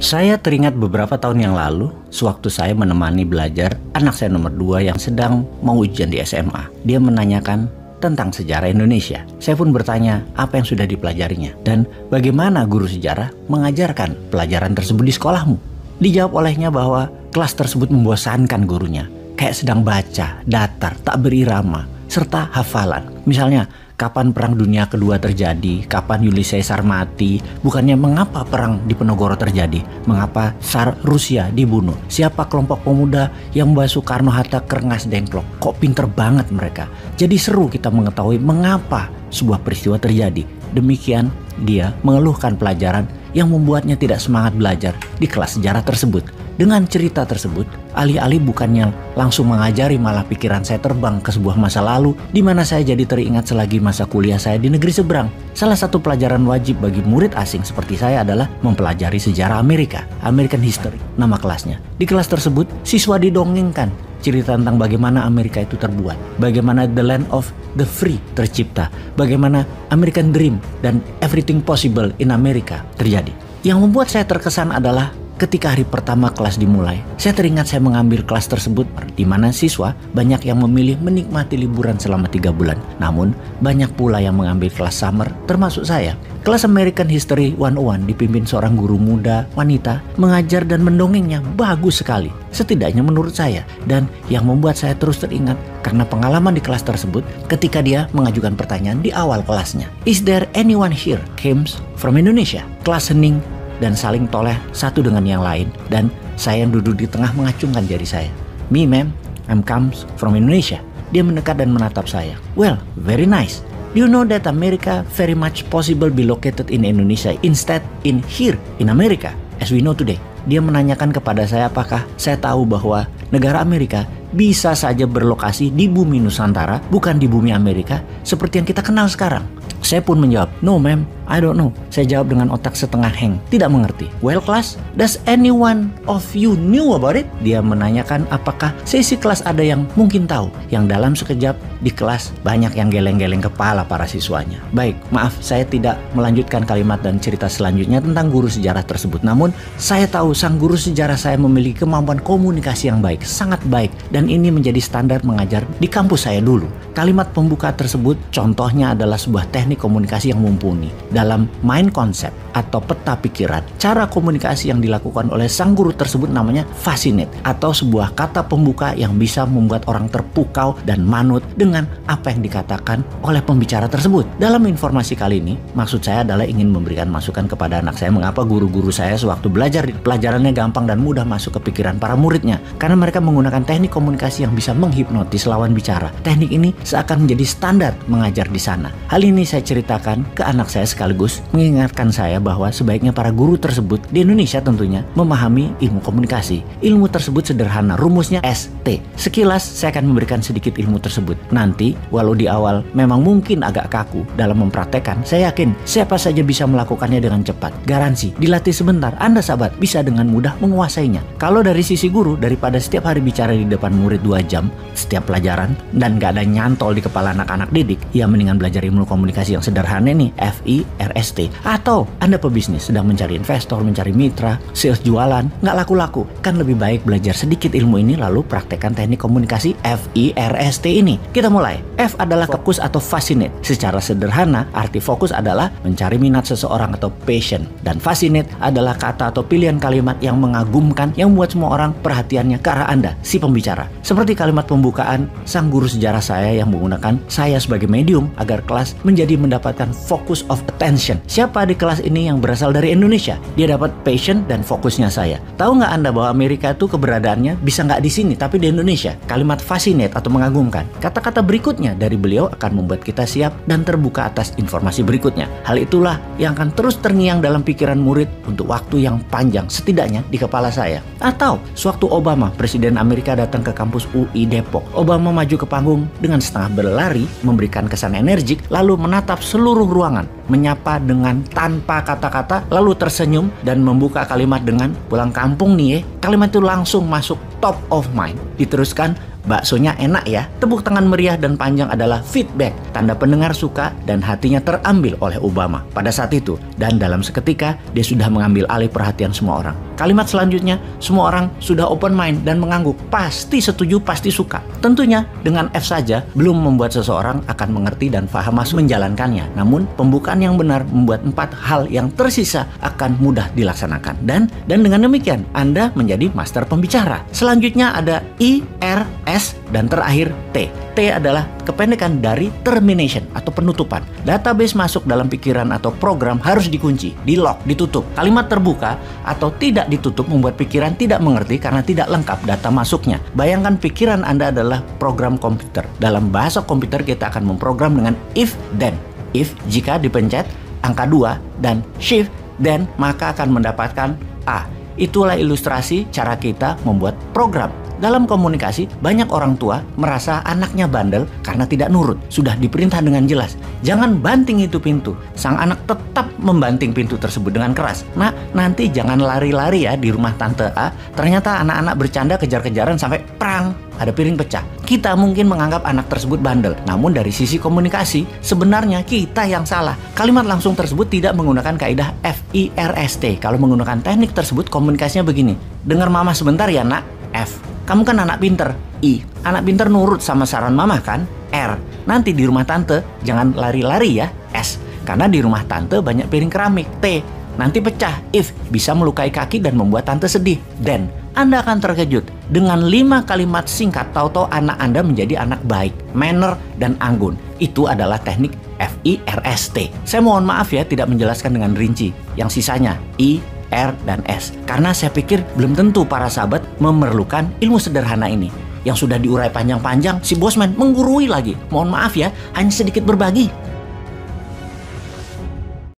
Saya teringat beberapa tahun yang lalu, sewaktu saya menemani belajar anak saya nomor 2 yang sedang mau ujian di SMA. Dia menanyakan tentang sejarah Indonesia. Saya pun bertanya apa yang sudah dipelajarinya dan bagaimana guru sejarah mengajarkan pelajaran tersebut di sekolahmu. Dijawab olehnya bahwa kelas tersebut membosankan gurunya, kayak sedang baca, datar, tak berirama, serta hafalan. Misalnya, kapan Perang Dunia Kedua terjadi, kapan Julius Caesar mati, bukannya mengapa perang di Penogoro terjadi, mengapa Tsar Rusia dibunuh, siapa kelompok pemuda yang membawa Soekarno-Hatta ke Rengas Dengklok, kok pinter banget mereka. Jadi seru kita mengetahui mengapa sebuah peristiwa terjadi. Demikian dia mengeluhkan pelajaran yang membuatnya tidak semangat belajar di kelas sejarah tersebut. Dengan cerita tersebut, alih-alih bukannya langsung mengajari, malah pikiran saya terbang ke sebuah masa lalu di mana saya jadi teringat selagi masa kuliah saya di negeri seberang. Salah satu pelajaran wajib bagi murid asing seperti saya adalah mempelajari sejarah Amerika, American History, nama kelasnya. Di kelas tersebut, siswa didongengkan cerita tentang bagaimana Amerika itu terbuat, bagaimana the land of the free tercipta, bagaimana American Dream dan everything possible in America terjadi. Yang membuat saya terkesan adalah ketika hari pertama kelas dimulai, saya teringat saya mengambil kelas tersebut di mana siswa banyak yang memilih menikmati liburan selama 3 bulan. Namun, banyak pula yang mengambil kelas summer, termasuk saya. Kelas American History 101 dipimpin seorang guru muda, wanita, mengajar dan mendongengnya bagus sekali. Setidaknya menurut saya. Dan yang membuat saya terus teringat karena pengalaman di kelas tersebut ketika dia mengajukan pertanyaan di awal kelasnya. Is there anyone here comes from Indonesia? Kelas hening dan saling toleh satu dengan yang lain, dan saya yang duduk di tengah mengacungkan jari saya. Me ma'am, I'm comes from Indonesia. Dia mendekat dan menatap saya. Well, very nice. Do you know that America very much possible be located in Indonesia instead in here in America as we know today? Dia menanyakan kepada saya apakah saya tahu bahwa negara Amerika bisa saja berlokasi di bumi Nusantara, bukan di bumi Amerika seperti yang kita kenal sekarang. Saya pun menjawab, no ma'am, I don't know. Saya jawab dengan otak setengah hang, tidak mengerti. Well class, does anyone of you knew about it? Dia menanyakan apakah sesi kelas ada yang mungkin tahu. Yang dalam sekejap di kelas banyak yang geleng-geleng kepala para siswanya. Baik, maaf saya tidak melanjutkan kalimat dan cerita selanjutnya tentang guru sejarah tersebut. Namun saya tahu sang guru sejarah saya memiliki kemampuan komunikasi yang baik, sangat baik. Dan ini menjadi standar mengajar di kampus saya dulu. Kalimat pembuka tersebut contohnya adalah sebuah teknik komunikasi yang mumpuni. Dalam mind concept atau peta pikiran, cara komunikasi yang dilakukan oleh sang guru tersebut namanya fascinate, atau sebuah kata pembuka yang bisa membuat orang terpukau dan manut dengan apa yang dikatakan oleh pembicara tersebut. Dalam informasi kali ini, maksud saya adalah ingin memberikan masukan kepada anak saya mengapa guru-guru saya sewaktu belajar pelajarannya gampang dan mudah masuk ke pikiran para muridnya, karena mereka menggunakan teknik komunikasi yang bisa menghipnotis lawan bicara. Teknik ini seakan menjadi standar mengajar di sana. Hal ini saya ceritakan ke anak saya sekaligus mengingatkan saya bahwa sebaiknya para guru tersebut di Indonesia tentunya memahami ilmu komunikasi. Ilmu tersebut sederhana, rumusnya ST. Sekilas saya akan memberikan sedikit ilmu tersebut. Nanti, walau di awal memang mungkin agak kaku dalam mempraktekkan, saya yakin siapa saja bisa melakukannya dengan cepat. Garansi, dilatih sebentar, Anda sahabat bisa dengan mudah menguasainya. Kalau dari sisi guru, daripada setiap hari bicara di depan murid 2 jam setiap pelajaran dan gak ada nyantol di kepala anak-anak didik, ya mendingan belajar ilmu komunikasi yang sederhana nih, FIRST. Atau Anda pebisnis sedang mencari investor, mencari mitra, sales jualan, nggak laku-laku, kan lebih baik belajar sedikit ilmu ini lalu praktekkan teknik komunikasi FIRST ini. Kita mulai. F adalah fokus atau fascinate. Secara sederhana, arti fokus adalah mencari minat seseorang atau passion, dan fascinate adalah kata atau pilihan kalimat yang mengagumkan yang membuat semua orang perhatiannya ke arah Anda, si pembicara. Seperti kalimat pembukaan sang guru sejarah saya yang menggunakan saya sebagai medium agar kelas menjadi mendapatkan focus of attention. Siapa di kelas ini yang berasal dari Indonesia? Dia dapat passion dan fokusnya saya. Tahu nggak Anda bahwa Amerika itu keberadaannya bisa nggak di sini tapi di Indonesia? Kalimat fascinate atau mengagumkan. Kata-kata berikutnya dari beliau akan membuat kita siap dan terbuka atas informasi berikutnya. Hal itulah yang akan terus terngiang dalam pikiran murid untuk waktu yang panjang, setidaknya di kepala saya. Atau sewaktu Obama, Presiden Amerika, datang ke kampus UI Depok, Obama maju ke panggung dengan setengah berlari, memberikan kesan energik, lalu menatap seluruh ruangan, menyapa dengan tanpa kata-kata, lalu tersenyum dan membuka kalimat dengan pulang kampung nih ya. Kalimat itu langsung masuk top of mind. Diteruskan, baksonya enak ya. Tepuk tangan meriah dan panjang adalah feedback, tanda pendengar suka dan hatinya terambil oleh Obama pada saat itu. Dan dalam seketika, dia sudah mengambil alih perhatian semua orang. Kalimat selanjutnya, semua orang sudah open mind dan mengangguk. Pasti setuju, pasti suka. Tentunya, dengan F saja, belum membuat seseorang akan mengerti dan paham masuk menjalankannya. Namun, pembukaan yang benar membuat 4 hal yang tersisa akan mudah dilaksanakan. Dan dengan demikian, Anda menjadi master pembicara. Selanjutnya ada I, R, S, dan terakhir T. T adalah kependekan dari termination atau penutupan. Database masuk dalam pikiran atau program harus dikunci, di-lock, ditutup. Kalimat terbuka atau tidak ditutup membuat pikiran tidak mengerti karena tidak lengkap data masuknya. Bayangkan pikiran Anda adalah program komputer. Dalam bahasa komputer kita akan memprogram dengan if, then. If, jika dipencet angka 2 dan shift, then, maka akan mendapatkan A. Itulah ilustrasi cara kita membuat program. Dalam komunikasi, banyak orang tua merasa anaknya bandel karena tidak nurut. Sudah diperintah dengan jelas, jangan banting itu pintu. Sang anak tetap membanting pintu tersebut dengan keras. Nah, nanti jangan lari-lari ya di rumah Tante A. Ternyata anak-anak bercanda kejar-kejaran sampai prang, ada piring pecah. Kita mungkin menganggap anak tersebut bandel. Namun dari sisi komunikasi, sebenarnya kita yang salah. Kalimat langsung tersebut tidak menggunakan kaidah FIRST. Kalau menggunakan teknik tersebut, komunikasinya begini. Dengar mama sebentar ya nak. F. Kamu kan anak pinter. I. Anak pinter nurut sama saran mama kan? R. Nanti di rumah tante jangan lari-lari ya. S. Karena di rumah tante banyak piring keramik. T. Nanti pecah. If. Bisa melukai kaki dan membuat tante sedih. Then. Anda akan terkejut. Dengan 5 kalimat singkat, tahu-tahu anak Anda menjadi anak baik, manner, dan anggun. Itu adalah teknik FIRST. Saya mohon maaf ya tidak menjelaskan dengan rinci. Yang sisanya I, R, dan S. Karena saya pikir belum tentu para sahabat memerlukan ilmu sederhana ini. Yang sudah diurai panjang-panjang, si Bosman menggurui lagi. Mohon maaf ya, hanya sedikit berbagi.